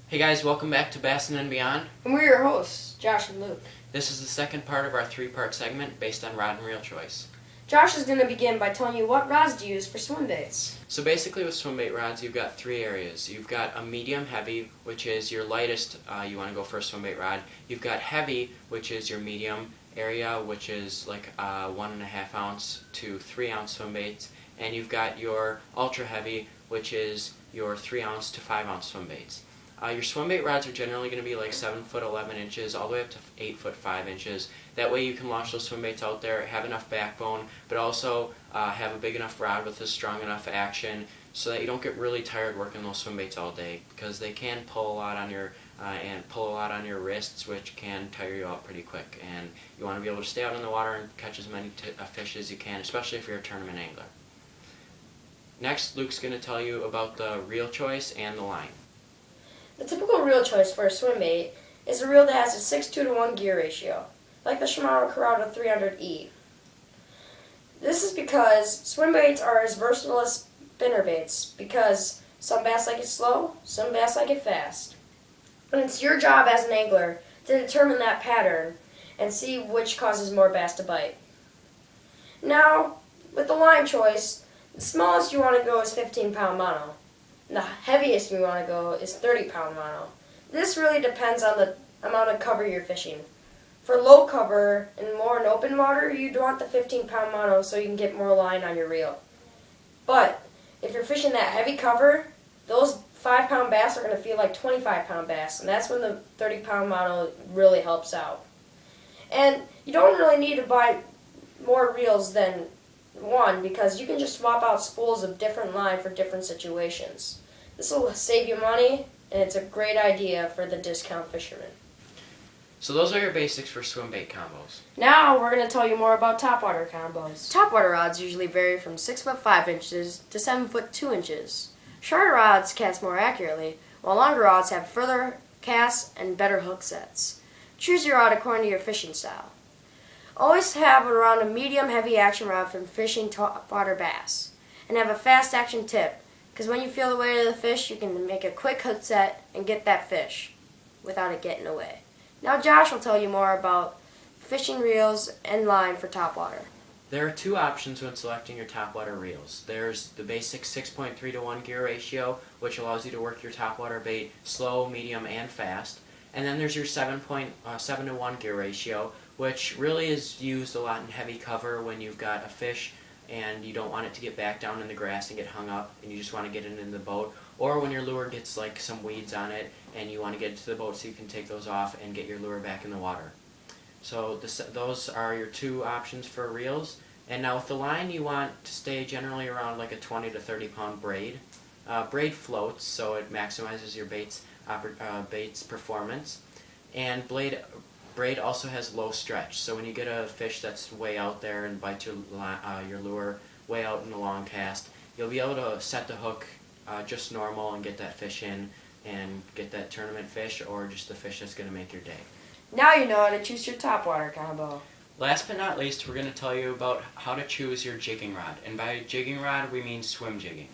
Hey guys, welcome back to Bassin' and Beyond. And we're your hosts, Josh and Luke. This is the second part of our three-part segment based on rod and reel choice. Josh is going to begin by telling you what rods to use for swim baits. So basically with swim bait rods, you've got three areas. You've got a medium heavy, which is your lightest, you want to go for a swim bait rod. You've got heavy, which is your medium area, which is like 1.5 ounce to 3 ounce swim baits. And you've got your ultra heavy, which is your 3 ounce to 5 ounce swim baits. Your swim bait rods are generally going to be like 7 foot 11 inches all the way up to 8 foot 5 inches. That way you can launch those swim baits out there, have enough backbone, but also have a big enough rod with a strong enough action so that you don't get really tired working those swim baits all day, because they can pull a lot on your wrists, which can tire you out pretty quick. And you want to be able to stay out in the water and catch as many fish as you can, especially if you're a tournament angler. Next, Luke's going to tell you about the reel choice and the line. The typical reel choice for a swim bait is a reel that has a 6:2 to 1 gear ratio, like the Shimano Corrado 300E. This is because swim baits are as versatile as spinner baits, because some bass like it slow, some bass like it fast. And it's your job as an angler to determine that pattern and see which causes more bass to bite. Now, with the line choice, the smallest you want to go is 15-pound mono. The heaviest you want to go is 30-pound mono. This really depends on the amount of cover you're fishing. For low cover and more in open water, you'd want the 15-pound mono so you can get more line on your reel. But if you're fishing that heavy cover, those 5-pound bass are going to feel like 25-pound bass, and that's when the 30-pound mono really helps out. And you don't really need to buy more reels than one, because you can just swap out spools of different line for different situations. This will save you money, and it's a great idea for the discount fisherman. So those are your basics for swim bait combos. Now we're going to tell you more about topwater combos. Topwater rods usually vary from 6 foot 5 inches to 7 foot 2 inches. Shorter rods cast more accurately, while longer rods have further casts and better hook sets. Choose your rod according to your fishing style. Always have around a medium heavy action rod for fishing topwater bass, and have a fast action tip, because when you feel the weight of the fish, you can make a quick hook set and get that fish without it getting away. Now Josh will tell you more about fishing reels and line for topwater. There are two options when selecting your topwater reels. There's the basic 6.3 to 1 gear ratio, which allows you to work your topwater bait slow, medium, and fast. And then there's your 7 to 1 gear ratio, which really is used a lot in heavy cover when you've got a fish and you don't want it to get back down in the grass and get hung up, and you just want to get it in the boat, or when your lure gets like some weeds on it and you want to get it to the boat so you can take those off and get your lure back in the water. So those are your two options for reels. And now with the line, you want to stay generally around like a 20 to 30 pound braid. Braid floats, so it maximizes your bait's performance. And braid also has low stretch, so when you get a fish that's way out there and bites your lure way out in a long cast, you'll be able to set the hook just normal and get that fish in and get that tournament fish, or just the fish that's going to make your day. Now you know how to choose your topwater combo. Last but not least, we're going to tell you about how to choose your jigging rod. And by jigging rod, we mean swim jigging.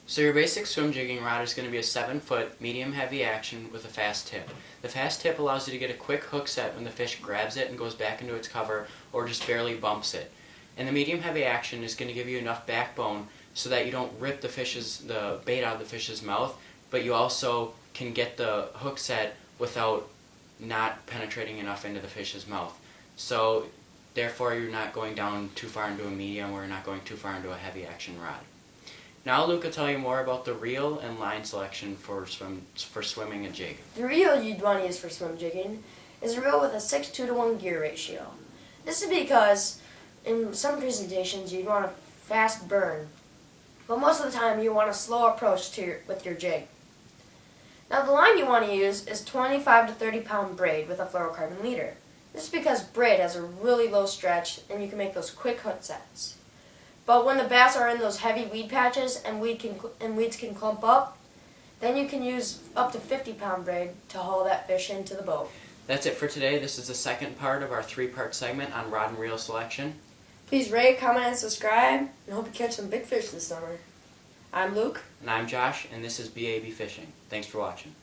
So your basic swim jigging rod is going to be a 7 foot medium heavy action with a fast tip. The fast tip allows you to get a quick hook set when the fish grabs it and goes back into its cover or just barely bumps it. And the medium heavy action is going to give you enough backbone so that you don't rip the bait out of the fish's mouth, but you also can get the hook set without not penetrating enough into the fish's mouth. So therefore you're not going down too far into a medium, or you're not going too far into a heavy action rod. Now Luke will tell you more about the reel and line selection for swimming a jig. The reel you'd want to use for swim jigging is a reel with a 6:2 to 1 gear ratio. This is because in some presentations you'd want a fast burn, but most of the time you want a slow approach with your jig. Now the line you want to use is 25 to 30 pound braid with a fluorocarbon leader. This is because braid has a really low stretch and you can make those quick hook sets. But when the bass are in those heavy weed patches and weeds can clump up, then you can use up to 50-pound braid to haul that fish into the boat. That's it for today. This is the second part of our three-part segment on rod and reel selection. Please rate, comment, and subscribe, and hope you catch some big fish this summer. I'm Luke. And I'm Josh, and this is BABFishing. Thanks for watching.